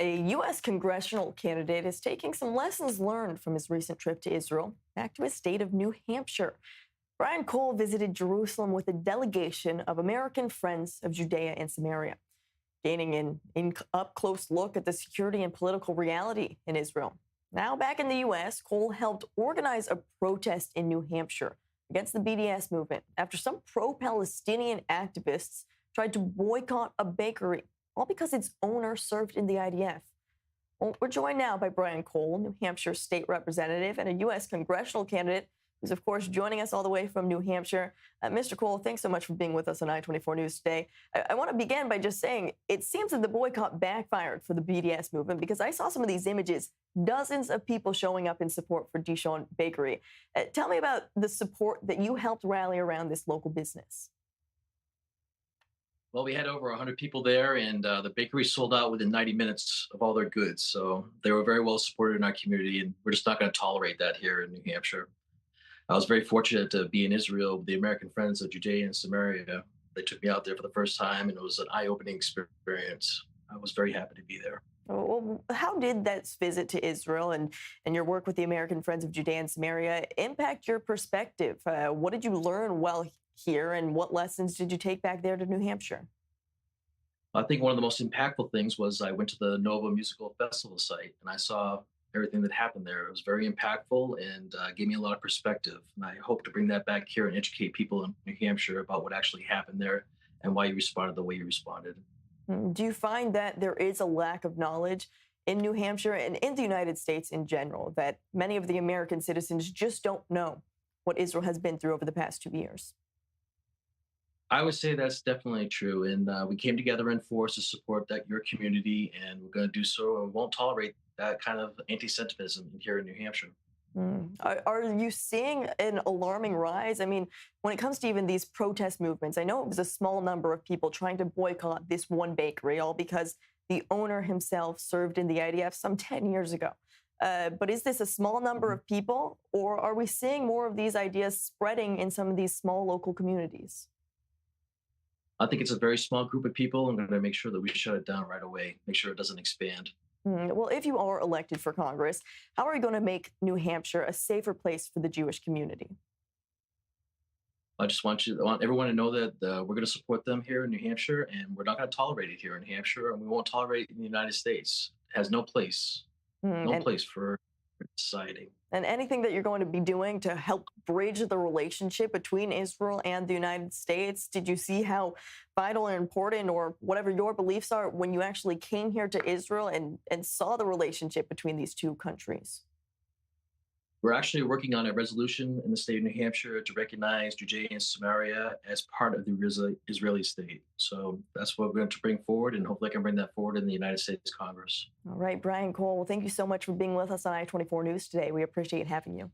A U.S. congressional candidate is taking some lessons learned from his recent trip to Israel back to his state of New Hampshire. Brian Cole visited Jerusalem with a delegation of American Friends of Judea and Samaria, gaining an up-close look at the security and political reality in Israel. Now back in the U.S., Cole helped organize a protest in New Hampshire against the BDS movement after some pro-Palestinian activists tried to boycott a bakery, all because its owner served in the IDF. Well, we're joined now by Brian Cole, New Hampshire State Representative and a U.S. congressional candidate, who's, of course, joining us all the way from New Hampshire. Mr. Cole, thanks so much for being with us on I-24 News today. I want to begin by just saying it seems that the boycott backfired for the BDS movement, because I saw some of these images, dozens of people showing up in support for Dishon Bakery. Tell me about the support that you helped rally around this local business. Well, we had over 100 people there, and the bakery sold out within 90 minutes of all their goods. So they were very well supported in our community, and we're just not going to tolerate that here in New Hampshire. I was very fortunate to be in Israel with the American Friends of Judea and Samaria. They took me out there for the first time, and it was an eye-opening experience. I was very happy to be there. Well, how did that visit to Israel and your work with the American Friends of Judea and Samaria impact your perspective? What did you learn while here, and what lessons did you take back there to New Hampshire? I think one of the most impactful things was I went to the Nova Musical Festival site, and I saw everything that happened there. It was very impactful and gave me a lot of perspective. And I hope to bring that back here and educate people in New Hampshire about what actually happened there and why you responded the way you responded. Do you find that there is a lack of knowledge in New Hampshire and in the United States in general, that many of the American citizens just don't know what Israel has been through over the past 2 years? I would say that's definitely true. And we came together in force to support your community, and we're going to do so. And we won't tolerate that kind of anti-Semitism here in New Hampshire. Are you seeing an alarming rise? I mean, when it comes to even these protest movements, I know it was a small number of people trying to boycott this one bakery, all because the owner himself served in the IDF some 10 years ago. But is this a small number of people, or are we seeing more of these ideas spreading in some of these small local communities? I think it's a very small group of people. I'm going to make sure that we shut it down right away, make sure it doesn't expand. Well, if you are elected for Congress, how are you going to make New Hampshire a safer place for the Jewish community? I just want everyone to know that we're going to support them here in New Hampshire, and we're not going to tolerate it here in New Hampshire, and we won't tolerate it in the United States. It has no place, no place for society. And anything that you're going to be doing to help bridge the relationship between Israel and the United States? Did you see how vital and important, or whatever your beliefs are, when you actually came here to Israel and saw the relationship between these two countries? We're actually working on a resolution in the state of New Hampshire to recognize Judea and Samaria as part of the Israeli state. So that's what we're going to bring forward, and hopefully I can bring that forward in the United States Congress. All right, Brian Cole, well, thank you so much for being with us on I-24 News today. We appreciate having you.